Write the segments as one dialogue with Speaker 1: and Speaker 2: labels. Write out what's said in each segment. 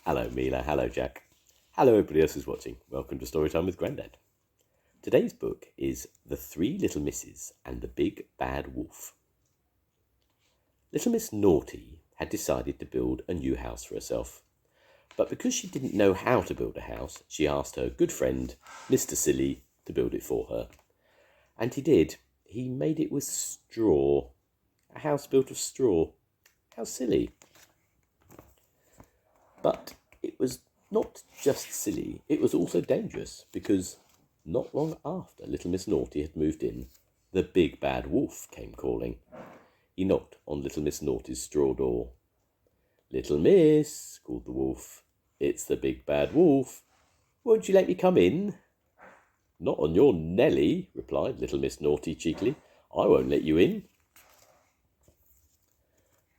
Speaker 1: Hello Mila, hello Jack. Hello everybody else who's watching. Welcome to Storytime with Grandad. Today's book is The Three Little Misses and the Big Bad Wolf. Little Miss Naughty had decided to build a new house for herself. But because she didn't know how to build a house, she asked her good friend, Mr. Silly, to build it for her. And he did. He made it with straw. A house built of straw. How silly. But it was not just silly, it was also dangerous, because not long after Little Miss Naughty had moved in, the big bad wolf came calling. He knocked on Little Miss Naughty's straw door. "Little Miss," called the wolf, "it's the big bad wolf. Won't you let me come in?" "Not on your Nelly," replied Little Miss Naughty cheekily. "I won't let you in."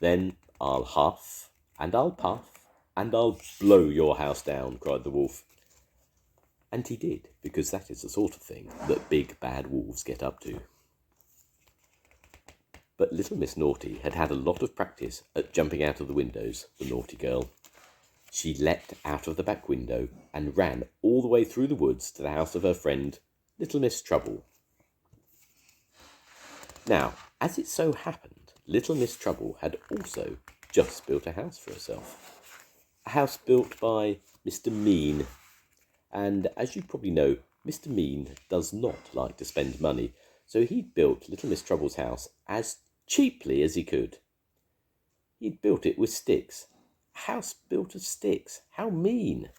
Speaker 1: "Then I'll huff, and I'll puff, and I'll blow your house down," cried the wolf. And he did, because that is the sort of thing that big bad wolves get up to. But Little Miss Naughty had had a lot of practice at jumping out of the windows, the naughty girl. She leapt out of the back window and ran all the way through the woods to the house of her friend, Little Miss Trouble. Now, as it so happened, Little Miss Trouble had also just built a house for herself. A house built by Mr. Mean. And as you probably know, Mr. Mean does not like to spend money, so he'd built Little Miss Trouble's house as cheaply as he could. He'd built it with sticks. A house built of sticks. How mean!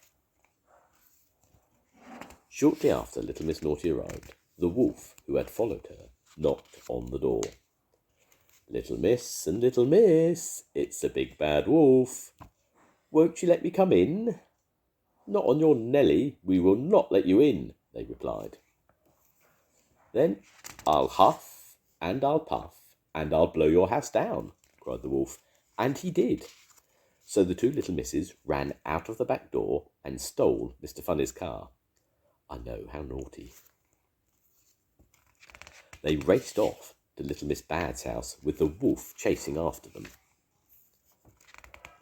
Speaker 1: Shortly after Little Miss Naughty arrived, the wolf, who had followed her, knocked on the door. "Little Miss and Little Miss, it's the big bad wolf. Won't you let me come in?" "Not on your Nelly, we will not let you in," they replied. "Then I'll huff, and I'll puff, and I'll blow your house down," cried the wolf. And he did. So the two little misses ran out of the back door and stole Mr. Funny's car. I know, how naughty. They raced off to Little Miss Bad's house with the wolf chasing after them.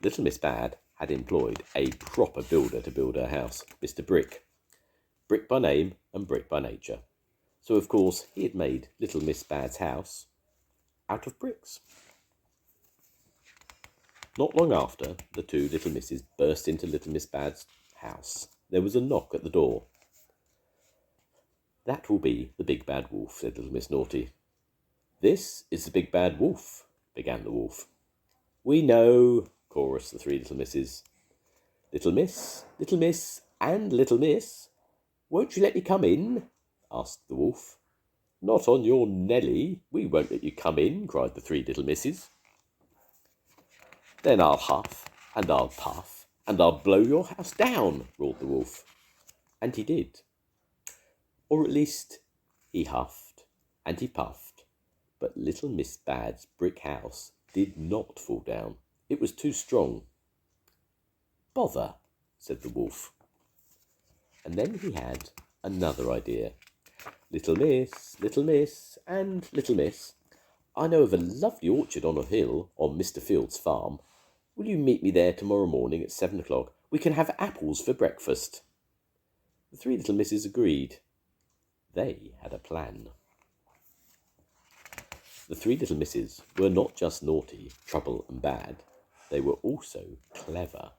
Speaker 1: Little Miss Bad had employed a proper builder to build her house, Mr. Brick. Brick by name and brick by nature. So, of course, he had made Little Miss Bad's house out of bricks. Not long after, the two little misses burst into Little Miss Bad's house. There was a knock at the door. "That will be the big bad wolf," said Little Miss Naughty. "This is the big bad wolf," began the wolf. "We know," chorused the three little misses. Little Miss, and Little Miss, won't you let me come in?" asked the wolf. "Not on your Nelly, we won't let you come in," cried the three little misses. "Then I'll huff, and I'll puff, and I'll blow your house down," roared the wolf. And he did. Or at least, he huffed, and he puffed, but Little Miss Bad's brick house did not fall down. It was too strong. "Bother," said the wolf. And then he had another idea. Little Miss, and Little Miss, I know of a lovely orchard on a hill on Mr. Field's farm. Will you meet me there tomorrow morning at 7 o'clock? We can have apples for breakfast." The three little misses agreed. They had a plan. The three little misses were not just naughty, trouble, and bad. They were also clever.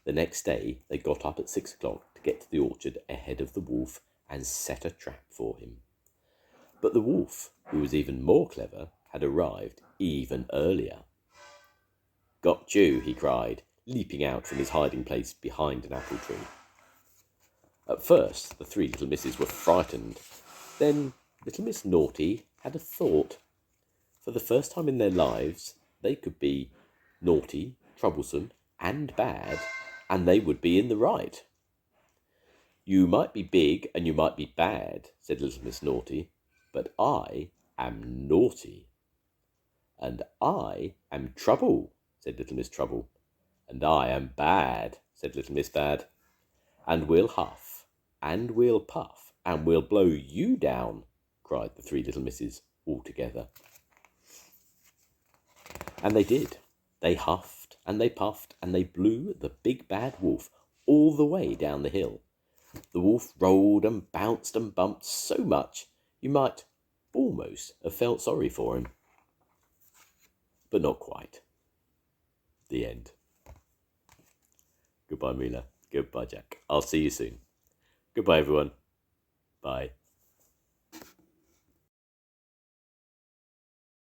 Speaker 1: The next day they got up at 6 o'clock to get to the orchard ahead of the wolf and set a trap for him. But the wolf, who was even more clever, had arrived even earlier. "Got you," he cried, leaping out from his hiding place behind an apple tree. At first the three little misses were frightened. Then Little Miss Naughty had a thought. For the first time in their lives, they could be naughty, troublesome, and bad, and they would be in the right. "You might be big and you might be bad," said Little Miss Naughty, "but I am naughty." "And I am trouble," said Little Miss Trouble. "And I am bad," said Little Miss Bad. "And we'll huff, and we'll puff, and we'll blow you down," cried the three little misses all together. And they did. They huffed, and they puffed, and they blew the big bad wolf all the way down the hill. The wolf rolled and bounced and bumped so much you might almost have felt sorry for him. But not quite. The end. Goodbye, Mila. Goodbye, Jack. I'll see you soon. Goodbye, everyone. Bye.